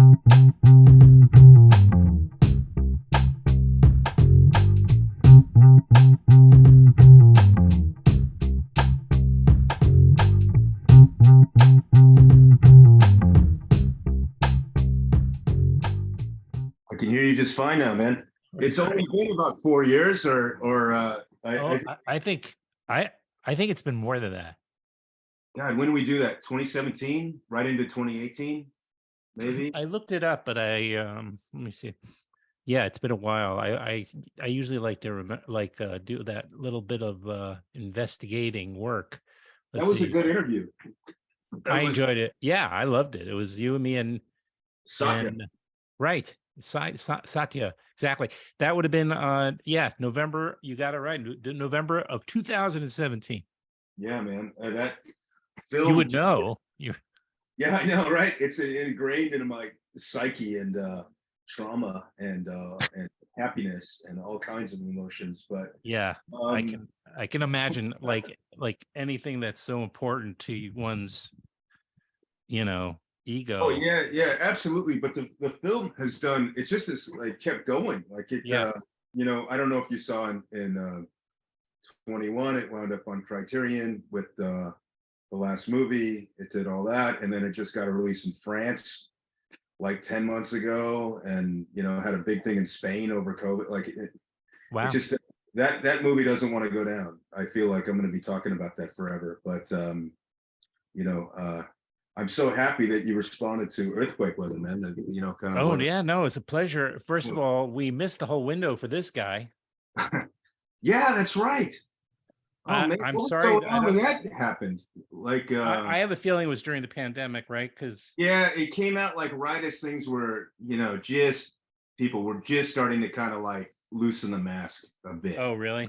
I can hear you just fine now, man. It's only been about 4 years, Oh, I think I think it's been more than that. God, when did we do that? 2017, right into 2018, maybe. I looked it up, but let me see. Yeah, it's been a while. I usually like to do that little bit of investigating work. That Let's was a see. good interview. That I was enjoyed it. Yeah, I loved it. It was you and me Satya. and right. Satya. Exactly. That would have been November. You got it right. November of 2017. Yeah, man. That You film. would know. You Yeah, I know, right? It's ingrained into my psyche and trauma and happiness and all kinds of emotions. But Yeah, I um, can I can imagine like anything that's so important to one's, oh ego. yeah, yeah, absolutely. But the film has done. It's just as like kept going. Like it. Yeah. I don't know if you saw in 21, it wound up on Criterion with the last movie. It did all that, and then it just got a release in France like 10 months ago, and had a big thing in Spain over COVID. Like it Wow. just that movie doesn't want to go down. I feel like I'm going to be talking about that forever. But you know, uh, I'm so happy that you responded to Earthquake with it, man. That kind of Oh was. yeah, no, it's a pleasure. First of all, we missed the whole window for this guy. Yeah, that's right. Oh man, I'm what was sorry. going on when that happened? Like, I have a feeling it was during the pandemic, right? Because yeah, it came out like right as things were, just people were just starting to kind of like loosen the mask a bit. oh really?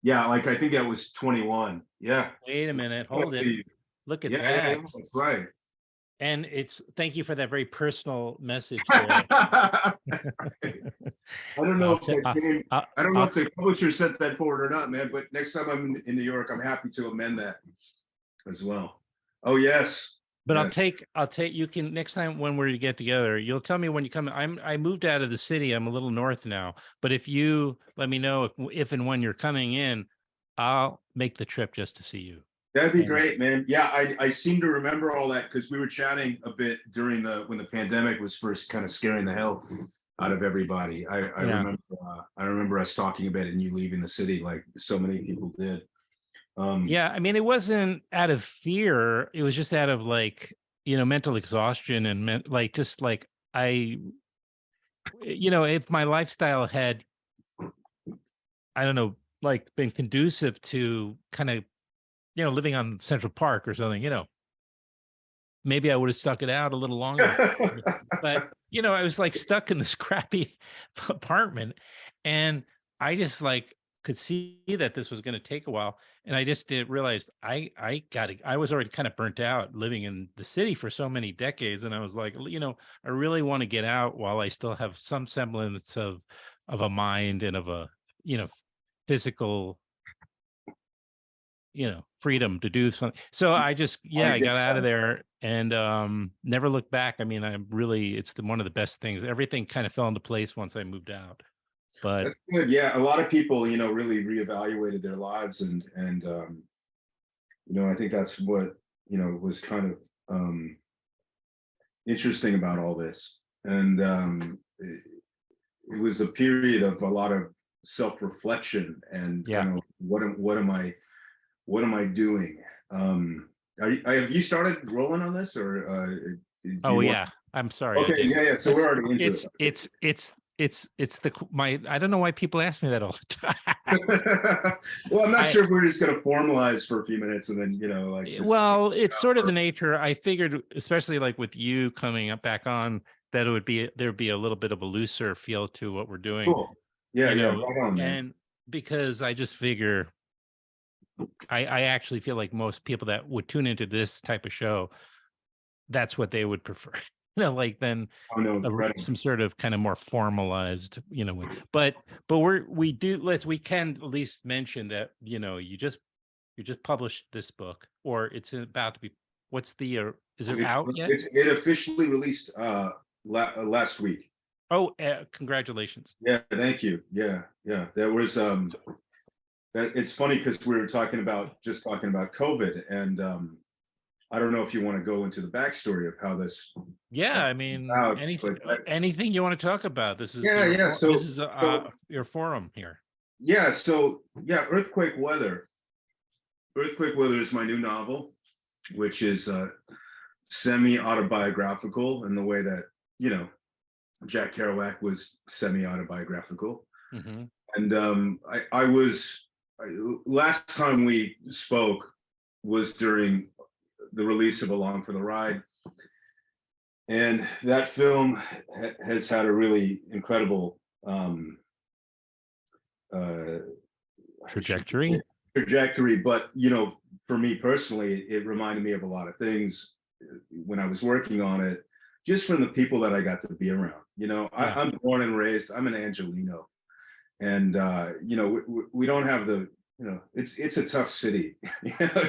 Yeah, like I think that was 21. Yeah. Wait a minute, hold it. Yeah, Look at yeah, yeah, that. that's right. And thank you for that very personal message there. I don't know I'll if tell. that came, I don't know I'll if the publisher sent that forward or not, man, but next time I'm in New York, I'm happy to amend that as well. Oh, yes. But Yes. I'll take you can next time when we're to get together, you'll tell me when you come. I moved out of the city. I'm a little north now. But if you let me know if and when you're coming in, I'll make the trip just to see you. That'd be And great, man. Yeah, I seem to remember all that because we were chatting a bit during when the pandemic was first kind of scaring the hell out of everybody. yeah. I remember us talking about it and you leaving the city like so many people did. Yeah, I mean it wasn't out of fear. It was just out of mental exhaustion and just like if my lifestyle had I don't know, like been conducive to kind of living on Central Park or something, maybe I would have stuck it out a little longer. But, I was like stuck in this crappy apartment and I just like could see that this was going to take a while. And I just did realize I was already kind of burnt out living in the city for so many decades. And I was like, I really want to get out while I still have some semblance of a mind and of a, physical freedom to do something. So I just, I I get got out of that. there and never looked back. I mean, it's one of the best things. Everything kind of fell into place once I moved out. But That's good. Yeah, a lot of people, really reevaluated their lives and I think that's what, was kind of interesting about all this. And it was a period of a lot of self-reflection and yeah. kind of what am I doing? Have you started rolling on this, or do Oh you want? yeah. I'm sorry I Okay, did. yeah, yeah. So we're already into I don't know why people ask me that all the time. it. Well, I'm not I sure if we're just going to formalize for a few minutes and then like just. well, it's sort of the nature. I figured, especially like with you coming up back on, that there'd be a little bit of a looser feel to what we're doing, Cool. Yeah, yeah. Right on, man. and because I just figure I actually feel like most people that would tune into this type of show, that's what they would prefer. Like then Oh no, right on. some sort of kind of more formalized, but we can at least mention that, you just published this book or it's about to be, what's the, is it out yet? It officially released last week. Oh, congratulations. Yeah, thank you. Yeah, yeah. There was that it's funny because we were talking about COVID, and I don't know if you want to go into the backstory of how this Yeah, I mean, out, but anything you want to talk about. This is yeah, yeah. this So is so your forum here. yeah, so yeah, Earthquake Weather. Earthquake Weather is my new novel, which is semi-autobiographical in the way that, you know, Jack Kerouac was semi-autobiographical. Hmm. And I was last time we spoke was during the release of Along for the Ride, and that film has had a really incredible uh, Trajectory. trajectory. But you know, for me personally, it reminded me of a lot of things when I was working on it, just from the people that I got to be around. You know, Yeah. I'm born and raised. I'm an Angelino, and you know, we don't have the, you know, it's a tough city, you know,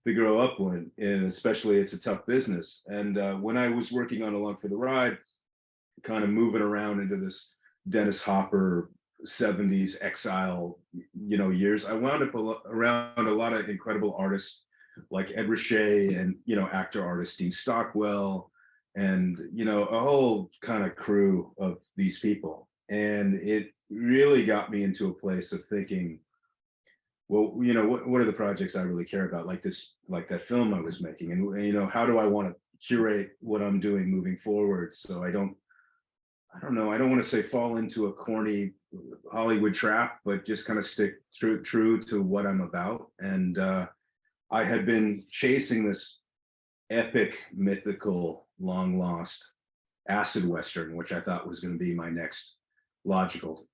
to grow up in, and especially it's a tough business. And when I was working on Along for the Ride, kind of moving around into this Dennis Hopper 70s exile, you know, years, I wound up around a lot of incredible artists like Ed Ruscha, and you know, actor artist Dean Stockwell, and you know, a whole kind of crew of these people. And it really got me into a place of thinking, well, you know, what are the projects I really care about, like this, like that film I was making, and you know, how do I want to curate what I'm doing moving forward, so I don't know, I don't want to say fall into a corny Hollywood trap, but just kind of stick true to what I'm about. And I had been chasing this epic, mythical, long lost acid western, which I thought was going to be my next logical,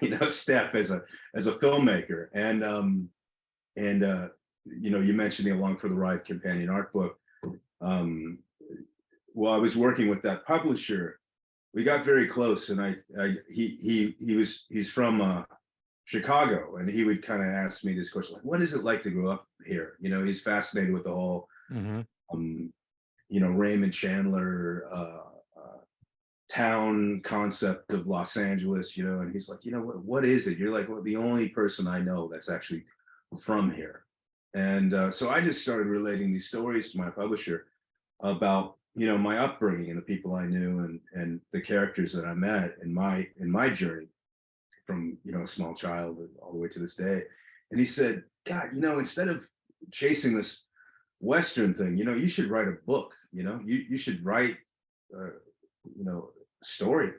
you know, step as a filmmaker. And you know, you mentioned the Along for the Ride companion art book. Um, while I was working with that publisher, we got very close, and he's from Chicago, and he would kind of ask me this question, like, what is it like to grow up here? You know, he's fascinated with the whole Hmm. you know, Raymond Chandler town concept of Los Angeles, you know. And he's like, you know, what is it? You're like, well, the only person I know that's actually from here. And so I just started relating these stories to my publisher about, you know, my upbringing and the people I knew, and the characters that I met in my journey from, you know, a small child all the way to this day. And he said, God, you know, instead of chasing this Western thing, you know, you should write a book. You know, you should write, you know, story.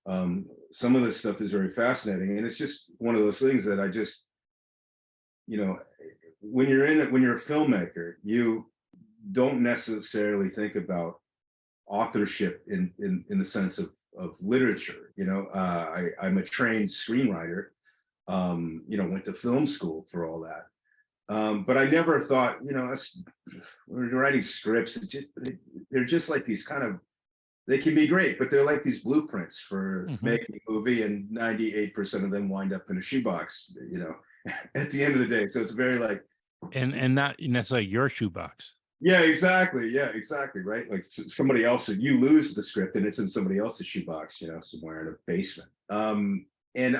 Some of this stuff is very fascinating, and it's just one of those things that I just, you know, when you're in it, when you're a filmmaker, you don't necessarily think about authorship in the sense of literature. You know, I'm a trained screenwriter. You know, went to film school for all that. But I never thought, you know, we're writing scripts. They're just like these kind of, they can be great, but they're like these blueprints for Hmm. making a movie, and 98% of them wind up in a shoebox, you know, at the end of the day. So it's very like, And not necessarily your shoebox. yeah, exactly. Yeah, exactly. Right. Like somebody else, you lose the script and it's in somebody else's shoebox, you know, somewhere in a basement. And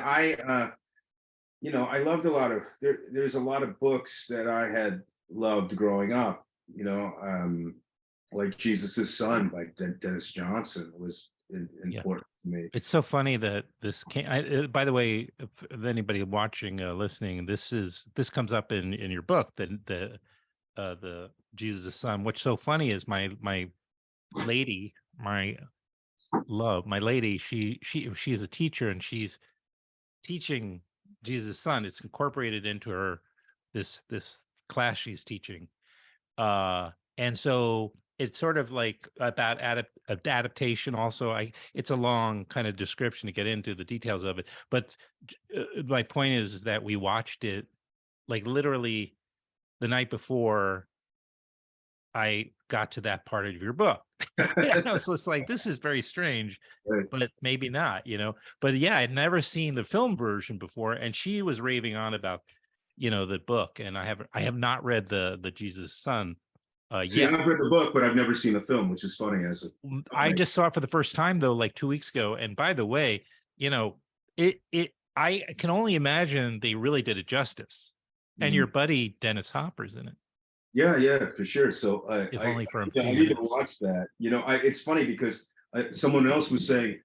you know, I loved a lot of there's a lot of books that I had loved growing up, you know, like Jesus's Son by Dennis Johnson was Yeah. important to me. It's so funny that this came. By the way, if anybody watching, listening, this comes up in your book, the Jesus' Son. What's so funny is my lady, my love, my lady. She is a teacher, and she's teaching Jesus' Son. It's incorporated into her this class she's teaching. And so it's sort of like about adaptation also. It's a long kind of description to get into the details of it, but my point is that we watched it like literally the night before I got to that part of your book. And I was just like, this is very strange, Right. but maybe not, you know. But yeah, I'd never seen the film version before, and she was raving on about, you know, the book, and I have not read the Jesus' Son. See, Yeah, I've read the book, but I've never seen the film, which is funny as a I filmmaker. just saw it for the first time though, like 2 weeks ago. And by the way, you know, I can only imagine they really did it justice. And your Mhm. buddy Dennis Hopper's in it, Yeah, yeah, for sure. So if only for a yeah, I few need to minutes. watch that. It's funny because someone else was saying,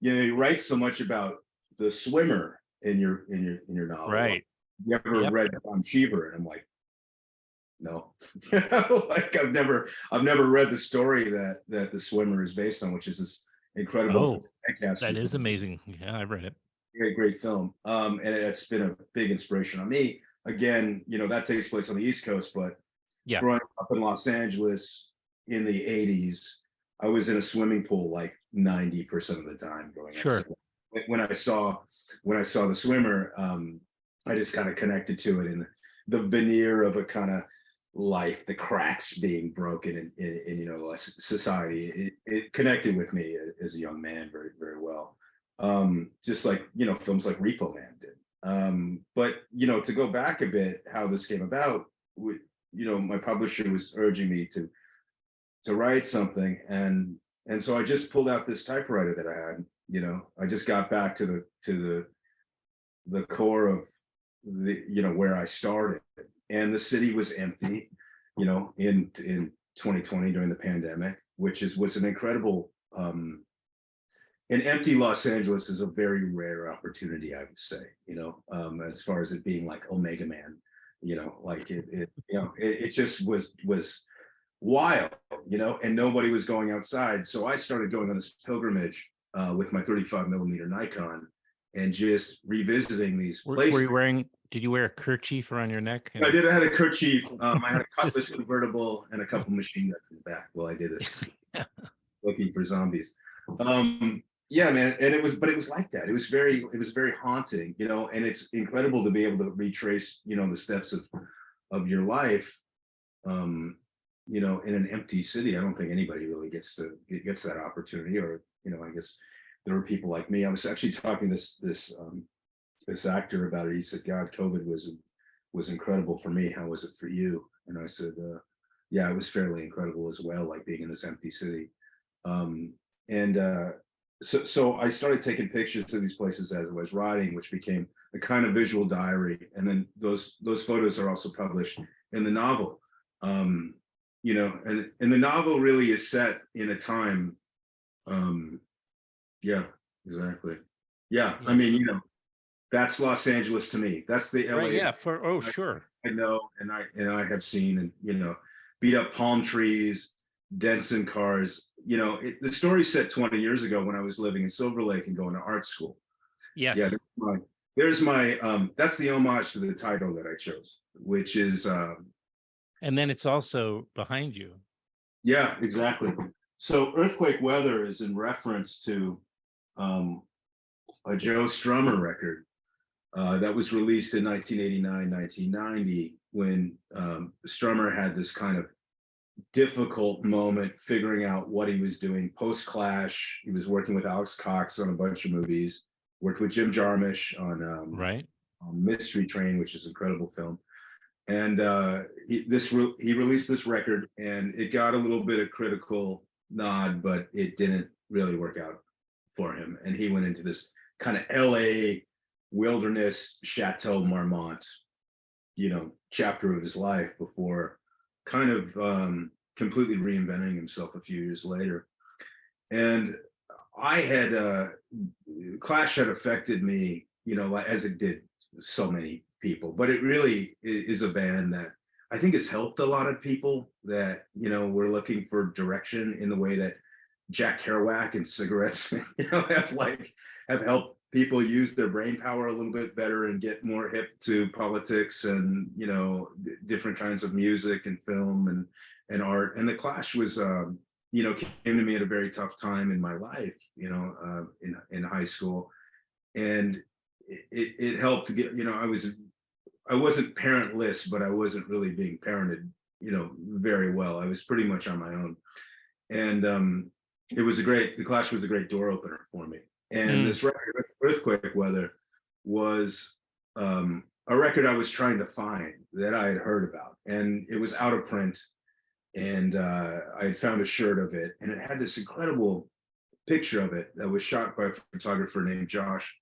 you write so much about the swimmer in your novel. Right. You ever Yep. read Tom Cheever? And I'm like, no. Like I've never read the story that the swimmer is based on, which is this incredible Oh, Lancaster that is book. amazing. Yeah, I've read it. Great film. And it's been a big inspiration on me. Again, that takes place on the East Coast, but Yeah, growing up in Los Angeles in the 80s, I was in a swimming pool like 90% of the time growing up. So sure. when I saw the swimmer, I just kind of connected to it in the veneer of a kind of life, the cracks being broken in society. It connected with me as a young man very, very well. Just like films like Repo Man did. But to go back a bit, how this came about, my publisher was urging me to write something, and so I just pulled out this typewriter that I had. I just got back to the core of where I started, and the city was empty, in 2020 during the pandemic, which was an incredible. An empty Los Angeles is a very rare opportunity, I would say. As far as it being like Omega Man, like it just was wild, and nobody was going outside. So I started going on this pilgrimage with my 35 millimeter Nikon and just revisiting these Were places. you wearing, did you wear a kerchief around your neck? I did. I had a kerchief. I had a Cutlass Just, convertible and a couple machine guns in the back while I did this, looking for zombies. Yeah, man, and but it was like that. It was very haunting, and it's incredible to be able to retrace, the steps of your life, in an empty city. I don't think anybody really gets that opportunity, or I guess there are people like me. I was actually talking to this actor about it. He said, "God, COVID was incredible for me. How was it for you?" And I said, "Yeah, it was fairly incredible as well, like being in this empty city." And so I started taking pictures of these places as I was writing, which became a kind of visual diary. And then those photos are also published in the novel. And the novel really is set in a time. Yeah, exactly. Yeah, I yeah. mean, that's Los Angeles to me. That's the Right. LA Yeah. Oh, I, sure. I know, and I have seen, and beat up palm trees, dents in cars. The story set 20 years ago when I was living in Silver Lake and going to art school. Yeah, Yes. there's my that's the homage to the title that I chose, which is And then it's also behind you. yeah, exactly. So Earthquake Weather is in reference to um, a Joe Strummer record that was released in 1989, 1990, when Strummer had this kind of difficult moment figuring out what he was doing post Clash. He was working with Alex Cox on a bunch of movies, worked with Jim Jarmusch Right. on Mystery Train, which is an incredible film. And he released this record, and it got a little bit of critical nod, but it didn't really work out for him. And he went into this kind of LA wilderness Chateau Marmont, chapter of his life before kind of completely reinventing himself a few years later. And I had Clash had affected me, like as it did so many people, but it really is a band that I think has helped a lot of people that were looking for direction in the way that Jack Kerouac and cigarettes, have helped people use their brain power a little bit better and get more hip to politics and different kinds of music and film and art. And the Clash was came to me at a very tough time in my life, in high school, and it helped to get I wasn't parentless, but I wasn't really being parented very well. I was pretty much on my own, and the Clash was a great door opener for me. And Mm. this record, Earthquake Weather, was a record I was trying to find that I had heard about, and it was out of print. and I had found a shirt of it, and it had this incredible picture of it that was shot by a photographer named Josh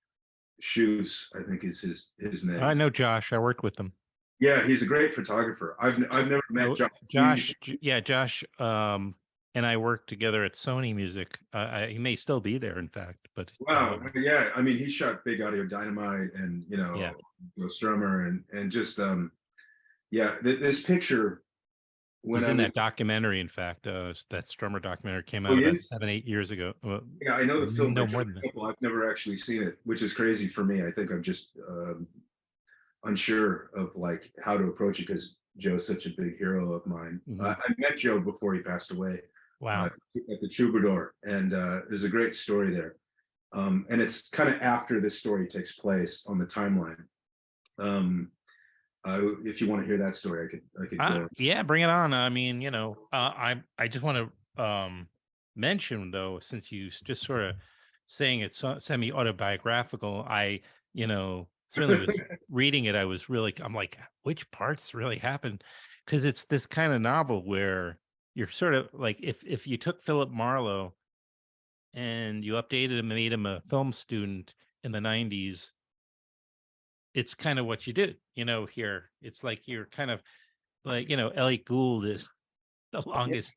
Shoes, I think is his I name. know Josh. I worked with him. Yeah, he's a great photographer. I've never met Oh, Josh. Yeah, Josh. And I worked together at Sony Music. He may still be there, in fact. But Wow, yeah. I mean, he shot Big Audio Dynamite and yeah, Joe Strummer and just yeah, this picture when he's I in was that documentary. In fact, that Strummer documentary came oh out about yeah, 7, 8 years ago. Well, yeah, I know the film by no Joe more than that. Temple. I've never actually seen it, which is crazy for me. I think I'm just unsure of like how to approach it because Joe's such a big hero of mine. Mhm. I met Joe before he passed away Wow. at the Troubadour, and there's a great story there. And it's kind of after this story takes place on the timeline. Um, if you want to hear that story, I could go. Yeah, bring it on. I mean, I just want to mention though, since you just sort of saying it's semi autobiographical, certainly was reading it. I'm like, which parts really happened? Because it's this kind of novel where you're sort of like, if you took Philip Marlowe and you updated him and made him a film student in the 90s, it's kind of what you did, here. It's like you're kind of like, Elliot Gould is the Yeah, longest.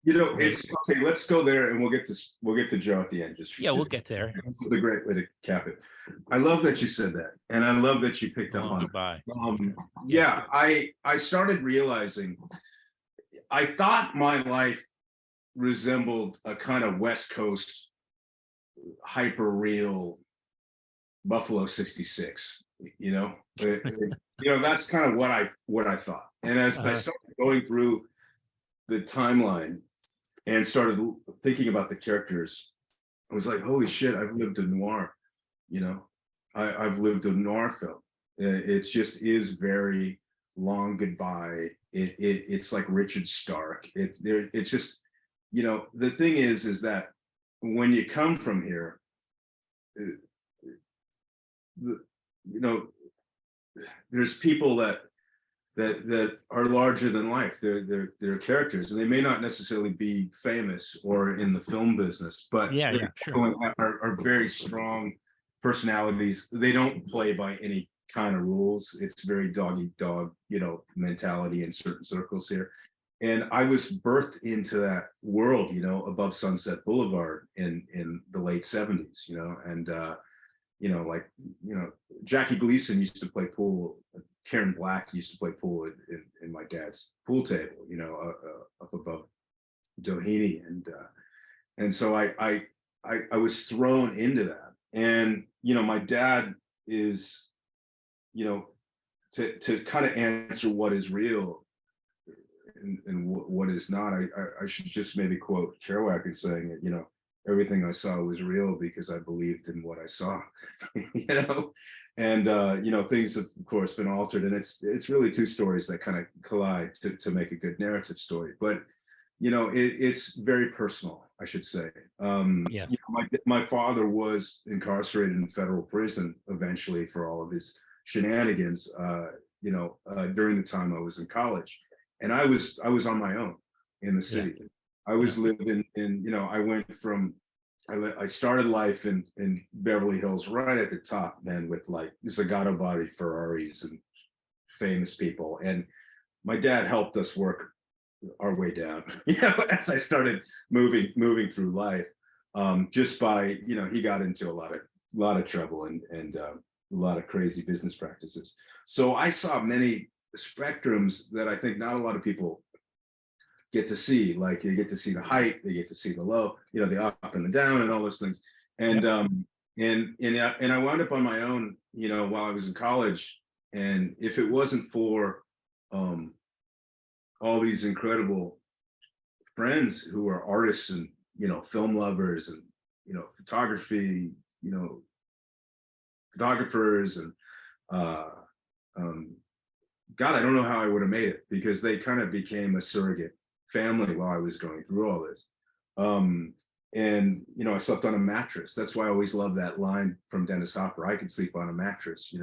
Right. it's okay. Let's go there, and we'll get to Joe at the end. Yeah, we'll get there. This is the great way to cap it. I love that you said that, and I love that you picked up Long on goodbye. it. Yeah, I started realizing I thought my life resembled a kind of West Coast hyper real Buffalo 66. That's kind of what I thought. And as I started going through the timeline and started thinking about the characters, I was like, holy shit, I've lived a noir, you know, I've lived a noir film. It just is very long goodbye. It's like Richard Stark. It's just, the thing is that when you come from here, the, you know, there's people that are larger than life. They're characters, and they may not necessarily be famous or in the film business, but Yeah, they yeah, sure. are very strong personalities. They don't play by any kind of rules. It's very dog eat dog, mentality in certain circles here. And I was birthed into that world, above Sunset Boulevard in the late 70s, and like, Jackie Gleason used to play pool. Karen Black used to play pool in my dad's pool table, up above Doheny, and so I was thrown into that, and my dad is, to kind of answer what is real and what is not. I should just maybe quote Kerouac in saying that, everything I saw was real because I believed in what I saw, and things have of course been altered, and it's really two stories that kind of collide to make a good narrative story. But it's very personal, I should say. Yes. My father was incarcerated in federal prison eventually for all of his shenanigans, during the time I was in college, and I was on my own in the Yeah. city. I was living in, I went from, I started life in Beverly Hills, right at the top, man, with like Zagato body Ferraris and famous people. And my dad helped us work our way down, as I started moving through life. Just by, he got into a lot of trouble and a lot of crazy business practices. So I saw many spectrums that I think not a lot of people get to see. Like, you get to see the height, they get to see the low, the up and the down and all those things. And Yep. and I wound up on my own, while I was in college. And if it wasn't for all these incredible friends who are artists and film lovers and photography, photographers and uh God, I don't know how I would have made it, because they kind of became a surrogate family while I was going through all this. And I slept on a mattress. That's why I always love that line from Dennis Hopper. I could sleep on a mattress,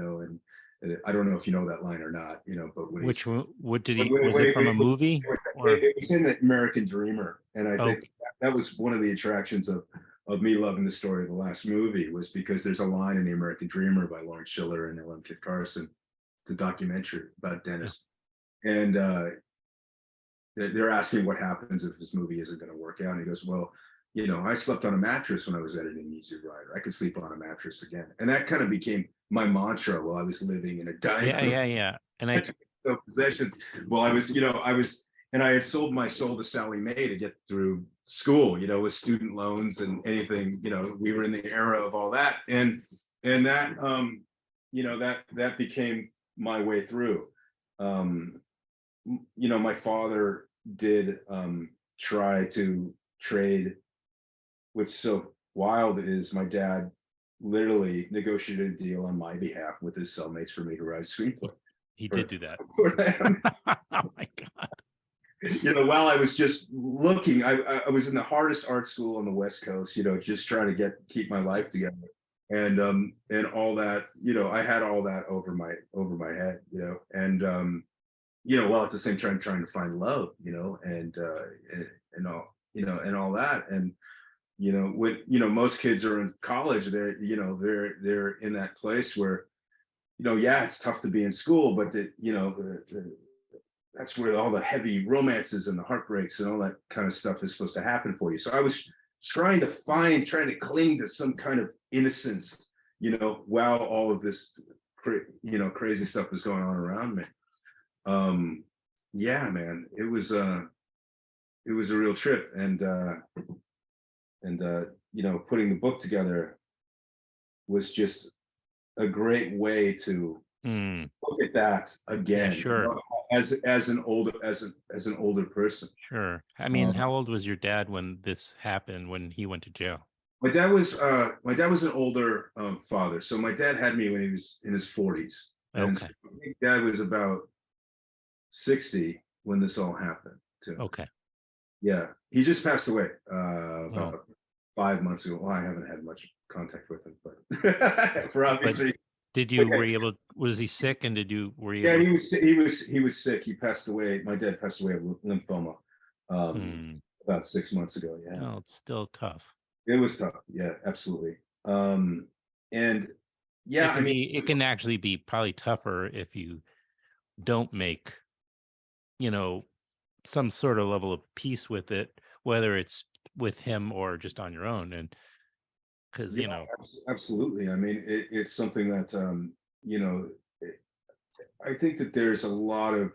I don't know if you know that line or not, but when he's what did he, when, was when it he, from a movie or? it was in the American Dreamer, and I Oh, think that was one of the attractions of me loving the story of the last movie, was because there's a line in the American Dreamer by Lawrence Schiller and Ellen Kit Carson. It's a documentary about yeah. Dennis, and they're asking what happens if this movie isn't going to work out. And he goes, well, I slept on a mattress when I was editing Easy Rider. I could sleep on a mattress again. And that kind of became my mantra while I was living in a dying Yeah. And I, possessions. Well, and I had sold my soul to Sally Mae to get through school, with student loans and anything, we were in the era of all that. And that, that became my way through. My father did try to trade. What's so wild is my dad literally negotiated a deal on my behalf with his cellmates for me to write a screenplay. he did do that. For them. Oh my God. While I was just looking, I was in the hardest art school on the West Coast, just trying to keep my life together. And all that, I had all that over my head, and while at the same time trying to find love, and all, and all that. And when most kids are in college, they're in that place where, yeah, it's tough to be in school, but that's where all the heavy romances and the heartbreaks and all that kind of stuff is supposed to happen for you. So I was trying to cling to some kind of innocence, while all of this crazy stuff was going on around me. Yeah, man, it was a real trip. And putting the book together was just a great way to look at that again. Yeah, sure. As an older person. Sure. I mean, how old was your dad when this happened, when he went to jail? My dad was an older father. So my dad had me when he was in his 40s. And Okay. so my dad was about 60 when this all happened too. Okay. Yeah. He just passed away about 5 months ago. Well, I haven't had much contact with him, but for obvious reasons. Was he sick, and were you Yeah, able? he was sick. He passed away. My dad passed away of lymphoma about 6 months ago. Yeah. Oh, it's still tough. It was tough. Yeah, absolutely. And yeah, It can actually be probably tougher if you don't make, some sort of level of peace with it, whether it's with him or just on your own. And because, yeah, absolutely. I mean, it's something that I think that there's a lot of,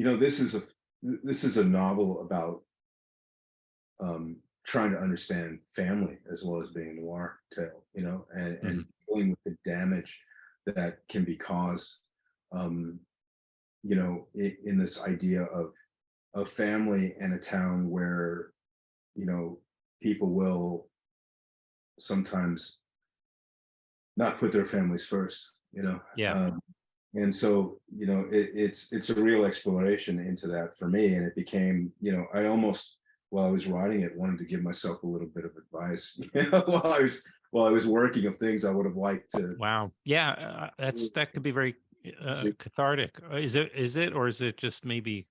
this is a novel about trying to understand family as well as being a noir tale, and dealing with the damage that can be caused, in this idea of family and a town where, people will sometimes not put their families first, yeah. and so it's a real exploration into that for me. And it became, I almost, while I was writing it, wanted to give myself a little bit of advice, while I was working, of things I would have liked to. Wow. Yeah. That could be very cathartic. Is it, or is it just maybe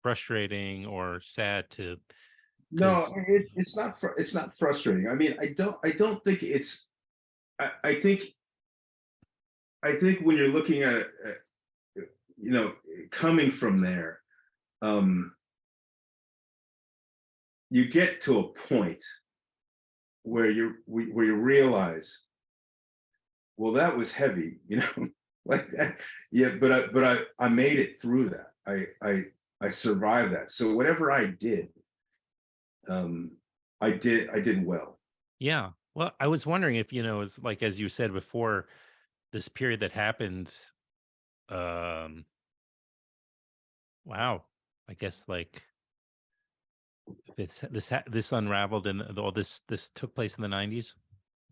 frustrating or sad to, No, because it's not frustrating. I mean, I don't think it's, I think when you're looking at it, coming from there, you get to a point where you realize, well, that was heavy, like that. Yeah, but I made it through that. I survived that. So whatever I did, I did well. yeah. Well, I was wondering if, it's like, as you said before, this period that happened, um, wow, I guess, like, if this unraveled and all this took place in the 90s.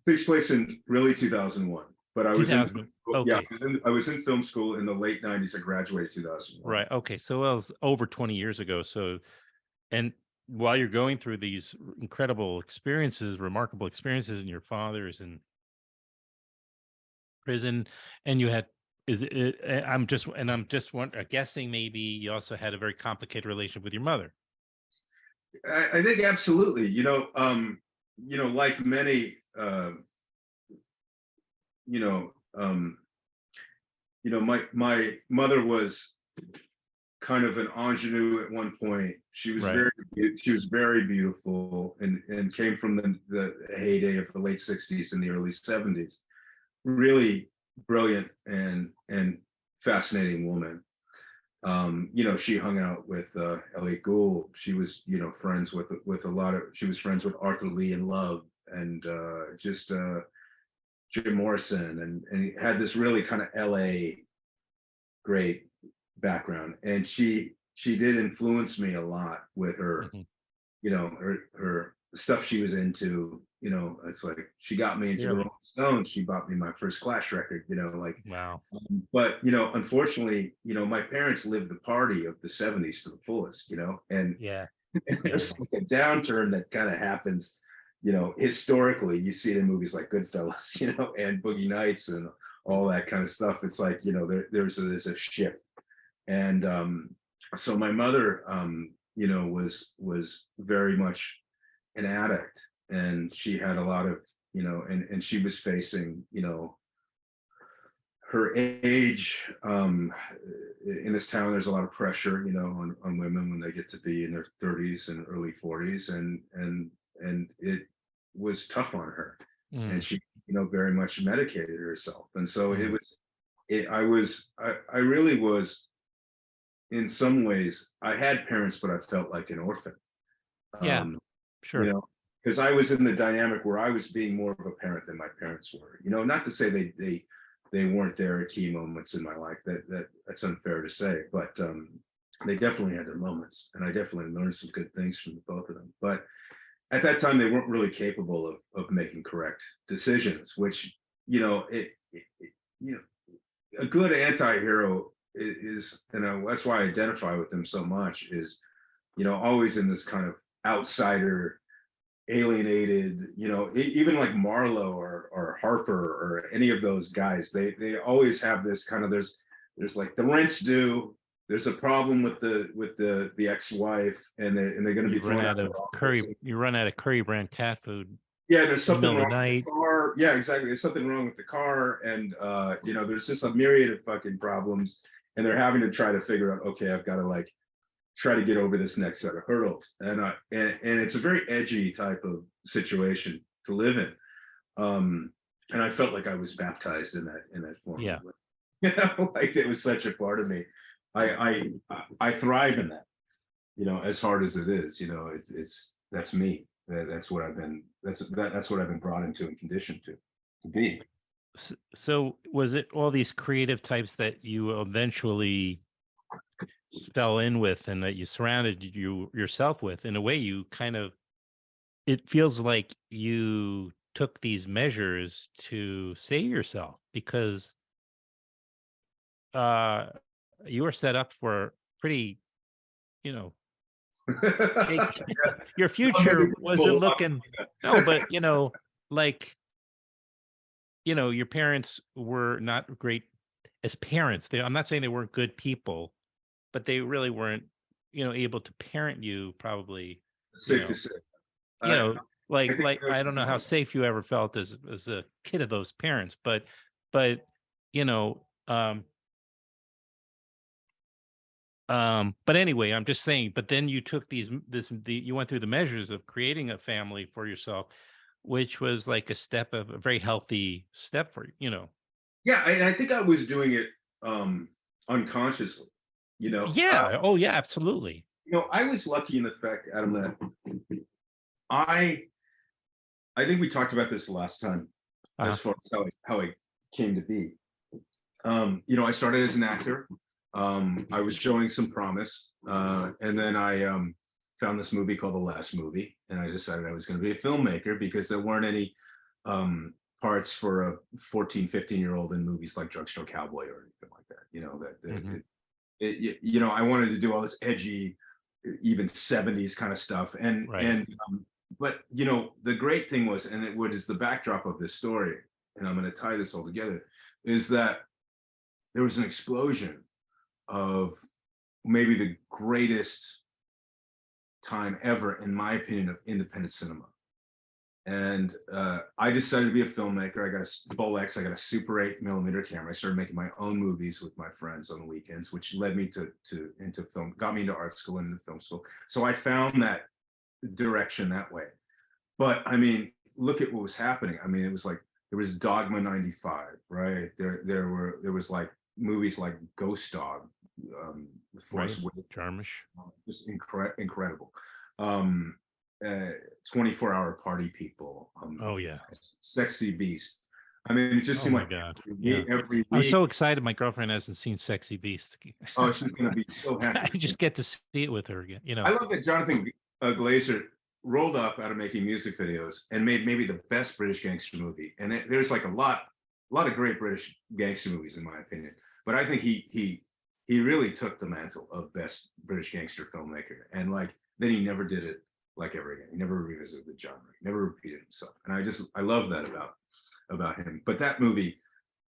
Takes place in really 2001, but I was in, 2000. yeah, Okay. I was in film school in the late 90s. I graduated 2001. Right. Okay. So it was over 20 years ago. So, and while you're going through these incredible experiences, remarkable experiences, and your father's, and prison, and you had is it, I'm just guessing maybe you also had a very complicated relationship with your mother. I think absolutely. Like many, you know, um, my mother was kind of an ingenue at one point. Right. She was very beautiful, and came from the heyday of the late '60s and the early '70s. Really brilliant and fascinating woman. She hung out with Elliot Gould. She was, friends with a lot of. She was friends with Arthur Lee in Love, and just Jim Morrison, and had this really kind of LA great background. And she did influence me a lot with her, Mhm. her stuff she was into. It's like she got me into the Really? Rolling Stones. She bought me my first Clash record. Like, Wow. but unfortunately, my parents lived the party of the '70s to the fullest. And Yeah. Yeah. there's like a downturn that kind of happens. Historically, you see it in movies like Goodfellas, and Boogie Nights and all that kind of stuff. It's like, there's a shift. And so my mother, was very much an addict, and she had a lot of, and she was facing, her age. In this town, there's a lot of pressure, on women when they get to be in their 30s and early 40s, and it was tough on her, and Mm, she, very much medicated herself. And so mm. I really was, in some ways, I had parents, but I felt like an orphan. Yeah. Um, you Sure. know, because I was in the dynamic where I was being more of a parent than my parents were. Not to say they weren't there at key moments in my life. That's unfair to say, but they definitely had their moments, and I definitely learned some good things from the both of them. But at that time, they weren't really capable of making correct decisions, which, a good anti-hero is, that's why I identify with them so much, is, always in this kind of outsider, alienated, even like Marlowe or Harper or any of those guys. They always have this kind of, there's like the rent's due, there's a problem with the ex-wife, and they're going to be thrown out of their office. You run out of Curry brand cat food Yeah, there's in the something middle of wrong the with night. the car. Yeah, exactly. There's something wrong with the car, and there's just a myriad of fucking problems, and they're having to try to figure out, okay, I've got to like try to get over this next set of hurdles, and it's a very edgy type of situation to live in. And I felt like I was baptized in that form. Yeah. Like it was such a part of me. I thrive in that, as hard as it is. It's that's me. That's what I've been. That's what I've been brought into and conditioned to be. So was it all these creative types that you eventually fell in with and that you surrounded yourself with? In a way, you kind of, it feels like you took these measures to save yourself because uh you were set up for pretty, you know, shake. Your Well, many future wasn't people, looking, no, but like, your parents were not great as parents. I'm not saying they weren't good people, but they really weren't, able to parent you probably, it's you safe to know, say. you I, know, I think like I don't know how safe you ever felt as a kid of those parents, but you know, but anyway, I'm just saying, but then you took you went through the measures of creating a family for yourself, which was like a very healthy step for you. yeah, I think I was doing it unconsciously. You know, uh, Yeah. Oh yeah, absolutely. I was lucky in the fact, Adam, that I I think we talked about this last time, Uh-huh. as far as how I came to be. I started as an actor. I was showing some promise, and then I found this movie called The Last Movie, and I decided I was going to be a filmmaker because there weren't any parts for a 14, 15-year-old in movies like Drugstore Cowboy or anything like that. Hmm. I wanted to do all this edgy, even '70s kind of stuff, Right. but the great thing was, and what is the backdrop of this story, and I'm going to tie this all together. is that there was an explosion of maybe the greatest time ever, in my opinion, of independent cinema. And I decided to be a filmmaker. I got a Bolex, I got a Super 8mm camera. I started making my own movies with my friends on the weekends, which led me to into film, got me into art school and into film school. So I found that direction that way. But I mean, look at what was happening. I mean, it was like there was Dogma 95, right? There was like movies like Ghost Dog, The Force Right. Jarmusch. just incredible. 24-hour party people. Oh yeah. Sexy Beast. I mean, it just Oh seemed my like God. every I'm week. so excited. My girlfriend hasn't seen Sexy Beast. Oh, she's gonna be so I happy. just get to see it with her again. I love that Jonathan Glazer rolled up out of making music videos and made maybe the best British gangster movie. And there's like a lot of great British gangster movies, in my opinion. But I think he really took the mantle of best British gangster filmmaker. And like then he never did it like ever again. He never revisited the genre. He never repeated himself. And I love that about him. But that movie,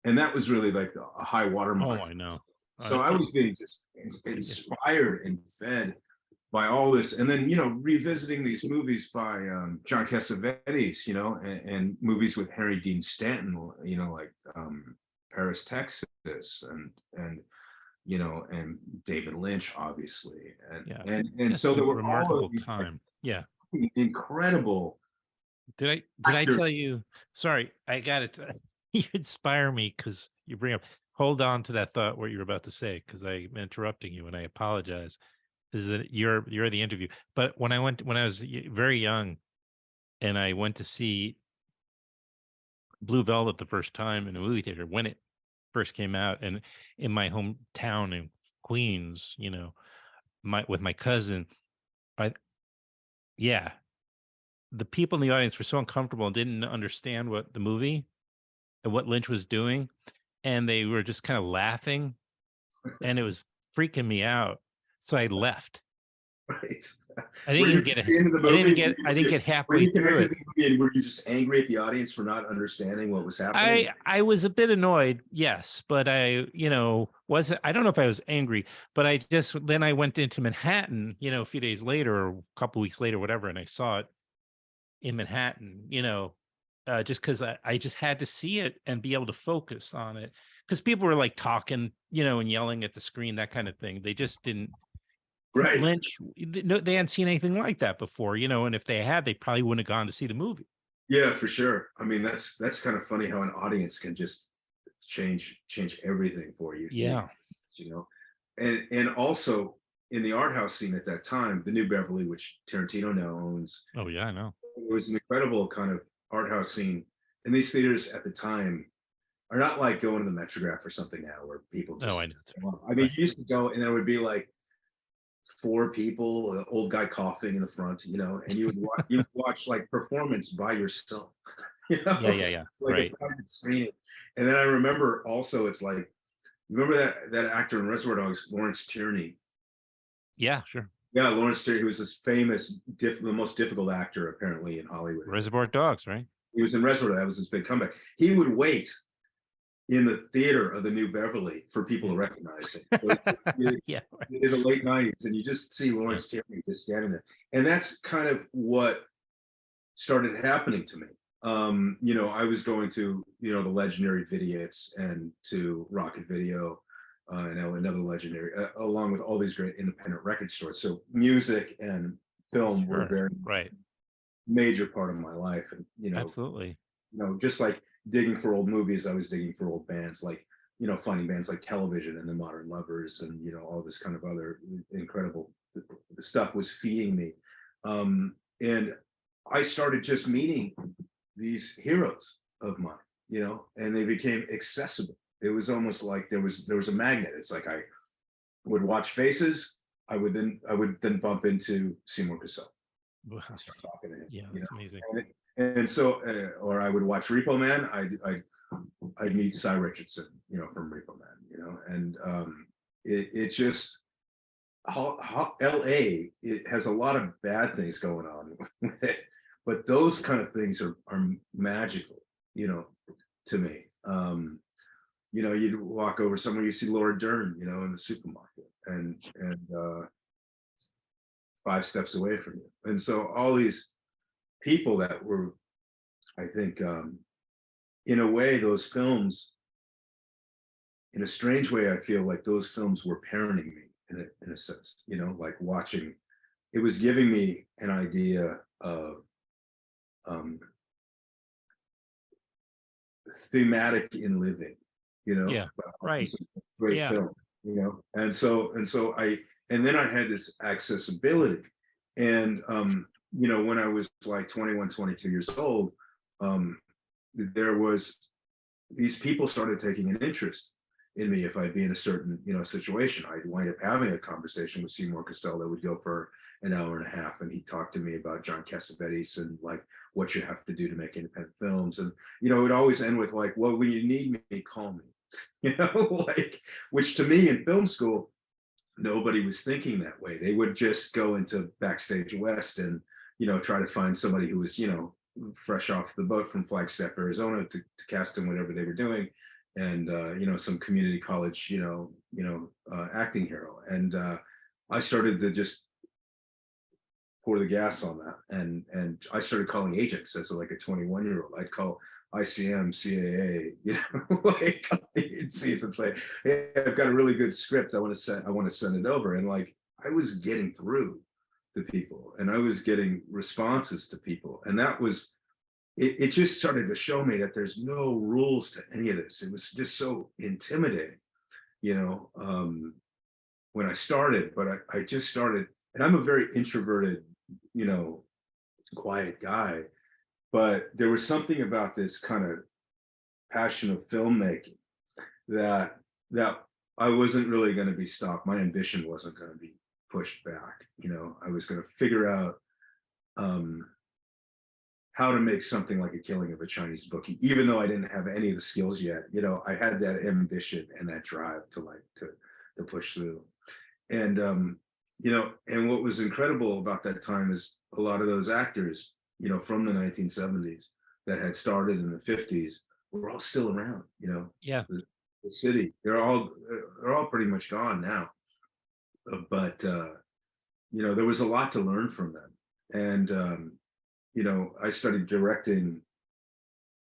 and that was really like a high watermark. Oh, I know. So I was being just inspired and fed by all this, and then revisiting these movies by John Cassavetes, and movies with Harry Dean Stanton, like Paris, Texas, and David Lynch, obviously, and so there were all of these time. Yeah, incredible. Did I tell you? Sorry, I got it. You inspire me because you bring up. Hold on to that thought, what you were about to say, because I'm interrupting you, and I apologize. Is that you're the interview? But when I was very young, and I went to see Blue Velvet the first time in a movie theater when it first came out, and in my hometown in Queens, with my cousin, the people in the audience were so uncomfortable and didn't understand what the movie and what Lynch was doing, and they were just kind of laughing, and it was freaking me out. So I left. Right. I didn't even get it. I didn't get halfway through it. And were you just angry at the audience for not understanding what was happening? I was a bit annoyed, yes, but I don't know if I was angry, but then I went into Manhattan, a few days later or a couple weeks later, whatever, and I saw it in Manhattan, just because I just had to see it and be able to focus on it, because people were like talking, and yelling at the screen, that kind of thing. They just didn't. Right. Lynch, they hadn't seen anything like that before, and if they had, they probably wouldn't have gone to see the movie. Yeah, for sure. I mean, that's kind of funny how an audience can just change everything for you. Yeah. And also in the art house scene at that time, the New Beverly, which Tarantino now owns. Oh yeah, I know. It was an incredible kind of art house scene. And these theaters at the time are not like going to the Metrograph or something now, where people just. Oh, I know. I mean, you used to go and there would be like 4 people, an old guy coughing in the front, and you would watch like performance by yourself. Yeah. Like right. a private screening. And then I remember also, it's like, remember that actor in Reservoir Dogs, Lawrence Tierney? Yeah, sure. Yeah, Lawrence Tierney. He was this famous, the most difficult actor apparently in Hollywood. Reservoir Dogs, right? He was in Reservoir. That was his big comeback. He would wait in the theater of the New Beverly for people to recognize him. Yeah, in the late 90s, and you just see Lawrence Tierney just standing there, and that's kind of what started happening to me. I was going to the legendary Vidiots and to Rocket Video, and another legendary, along with all these great independent record stores. So music and film were very major part of my life, and absolutely. Just like digging for old movies, I was digging for old bands, like finding bands like Television and the Modern Lovers, and all this kind of other incredible stuff was feeding me, and I started just meeting these heroes of mine, and they became accessible. It was almost like there was a magnet. It's like I would watch Faces, I would then bump into Seymour Cassell. Wow. Start talking to him. Yeah, that's amazing. And so, or I would watch Repo Man. I'd meet Cy Richardson, from Repo Man, and it just LA, it has a lot of bad things going on with it, but those kind of things are magical, to me. you'd walk over somewhere, you see Laura Dern, in the supermarket, and 5 steps away from you. And so all these people that were, I think, in a way, those films, in a strange way, I feel like those films were parenting me in a sense, like watching, it was giving me an idea of um, thematic in living, Yeah. Right. great Yeah. film, and then I had this accessibility. And when I was like 21, 22 years old, um, there was, these people started taking an interest in me if I'd be in a certain, situation. I'd wind up having a conversation with Seymour Cassell that would go for an hour and a half, and he'd talk to me about John Cassavetes and like what you have to do to make independent films. And it would always end with like, well, when you need me, call me. Like, which to me in film school, nobody was thinking that way. They would just go into Backstage West and try to find somebody who was fresh off the boat from Flagstaff, Arizona, to cast in whatever they were doing, and some community college acting hero. And I started to just pour the gas on that, and I started calling agents as like a 21-year-old. I'd call ICM, CAA, like agencies, and say, hey, I've got a really good script. I want to send it over. And like, I was getting through to people, and I was getting responses to people. And that was, it just started to show me that there's no rules to any of this. It was just so intimidating, when I started, but I just started, and I'm a very introverted, quiet guy, but there was something about this kind of passion of filmmaking that I wasn't really going to be stopped. My ambition wasn't going to be pushed back. I was going to figure out how to make something like A Killing of a Chinese Bookie, even though I didn't have any of the skills yet. I had that ambition and that drive to push through. And and what was incredible about that time is a lot of those actors, from the 1970s that had started in the 50s were all still around. Yeah. The city, they're all pretty much gone now. But there was a lot to learn from them. And I started directing.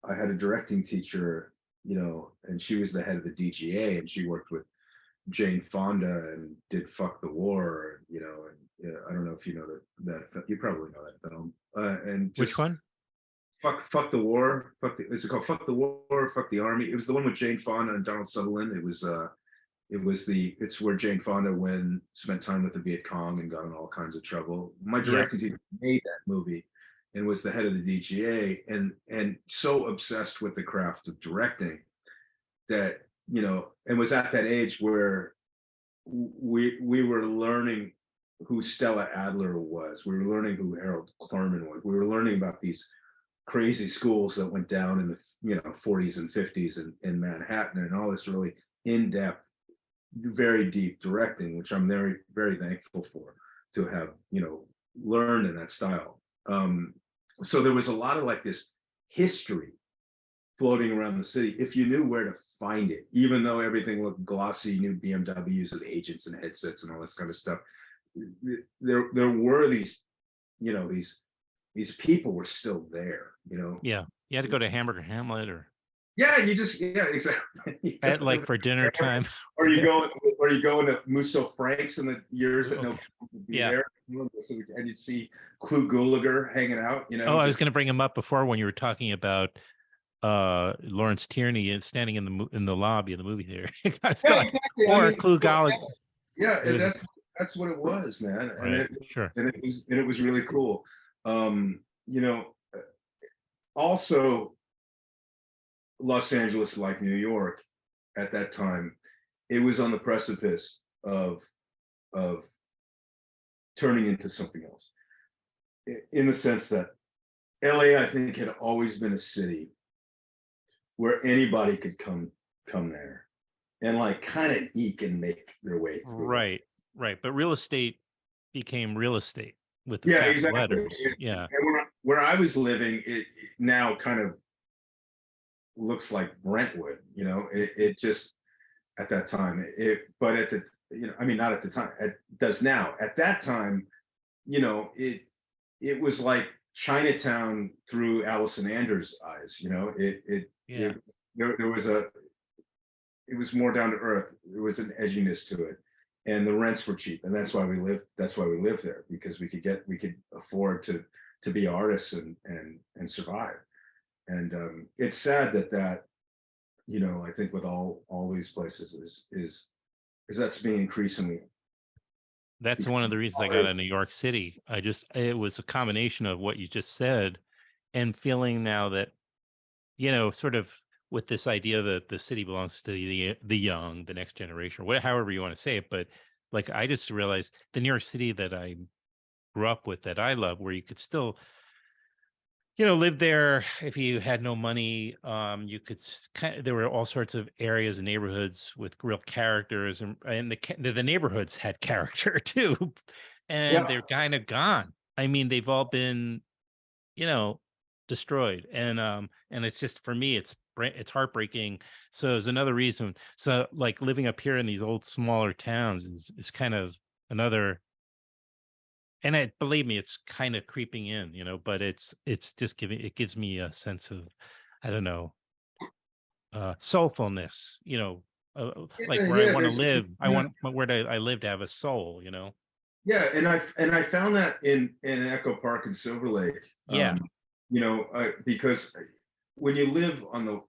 I had a directing teacher, and she was the head of the DGA, and she worked with Jane Fonda and did Fuck the War, and I don't know if you know that you probably know that film. And just, Which one? Fuck the War. Is it called Fuck the War? Fuck the Army? It was the one with Jane Fonda and Donald Sutherland. It's where Jane Fonda spent time with the Viet Cong and got in all kinds of trouble. My directing teacher made that movie and was the head of the DGA, and so obsessed with the craft of directing that, and was at that age where we were learning who Stella Adler was. We were learning who Harold Clurman was. We were learning about these crazy schools that went down in the 40s and 50s in Manhattan, and all this really in-depth, very deep directing, which I'm very, very thankful for to have, learned in that style. So there was a lot of like this history floating around the city if you knew where to find it, even though everything looked glossy, new BMWs and agents and headsets and all this kind of stuff. There were these, these people were still there, Yeah. You had to go to Hamburger Hamlet or exactly. at like for dinner time. Or you go into Musso Frank's in the years that nobody would be there, and you'd see Clu Gulager hanging out. I was going to bring him up before when you were talking about Lawrence Tierney and standing in the lobby of the movie theater. Exactly. Or Clu Gulager. Yeah, that's what it was, man. Right. And it was really cool. Also, Los Angeles, like New York at that time, it was on the precipice of turning into something else, in the sense that LA, I think, had always been a city where anybody could come there and like kind of eke and make their way through. Right. But real estate became real estate with the exactly. letters. Yeah. And where I was living, it now kind of looks like Brentwood, you know, it just at that time, but at the, you know, I mean, not at the time, it does now. At that time, you know, it was like Chinatown through Allison Anders' eyes, you know, Yeah. there was a, it was more down to earth. There was an edginess to it, and the rents were cheap, and that's why we lived. That's why we lived there, because we could afford to be artists and survive. And it's sad that you know, I think with all these places is that's being increasingly That's one of the reasons I got out of New York City. It was a combination of what you just said and feeling now that, sort of with this idea that the city belongs to the young, the next generation, however you want to say it. But like, I just realized the New York City that I grew up with, that I love, where you could still, live there if you had no money. You could there were all sorts of areas and neighborhoods with real characters, and the neighborhoods had character too, and yeah they're kind of gone. I mean, they've all been, you know, destroyed, and it's just, for me, it's heartbreaking. So there's another reason. So like, living up here in these old smaller towns is kind of another. And believe me, it's kind of creeping in, but it's just it gives me a sense of, I don't know, soulfulness, like where I yeah want to there's live. I yeah, want I live to have a soul, yeah, and I found that in Echo Park and Silver Lake, Yeah. you know, because when you live on the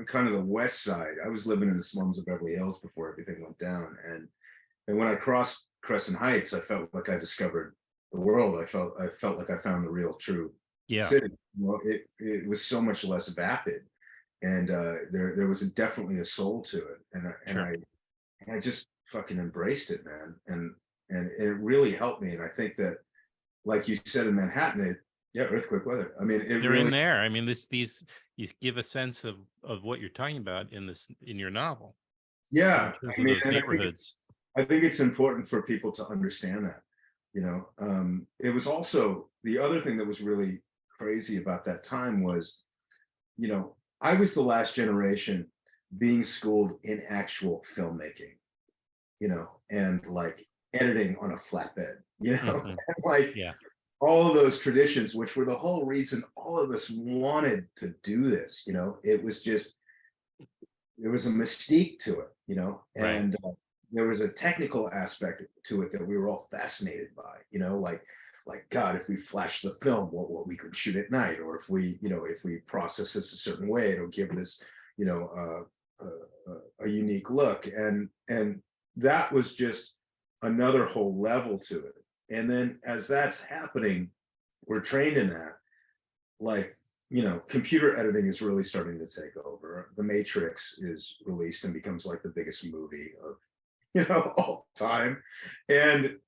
kind of the west side, I was living in the slums of Beverly Hills before everything went down, and when I crossed Crescent Heights, I felt like I discovered the world. I felt like I found the real true Yeah. city. You know, it was so much less vapid, and there was definitely a soul to it, Sure. and I just fucking embraced it, man, and it really helped me. And I think that, like you said, in Manhattan, yeah, earthquake weather. I mean, it They're in really, there. I mean, these you give a sense of what you're talking about in your novel, in yeah. terms I of mean, those and neighborhoods. I think it's important for people to understand that. You know, it was also the other thing that was really crazy about that time was, you know, I was the last generation being schooled in actual filmmaking, you know, and like editing on a flatbed, you know, Hmm. and like Yeah. all of those traditions, which were the whole reason all of us wanted to do this, you know, it was just, there was a mystique to it, you know, Right. and there was a technical aspect to it that we were all fascinated by, you know, like God, if we flash the film, what we could shoot at night, or if we, you know, if we process this a certain way, it'll give this, you know, a unique look, and that was just another whole level to it. And then as that's happening, we're trained in that, like, you know, computer editing is really starting to take over. The Matrix is released and becomes like the biggest movie of, you know, all time. And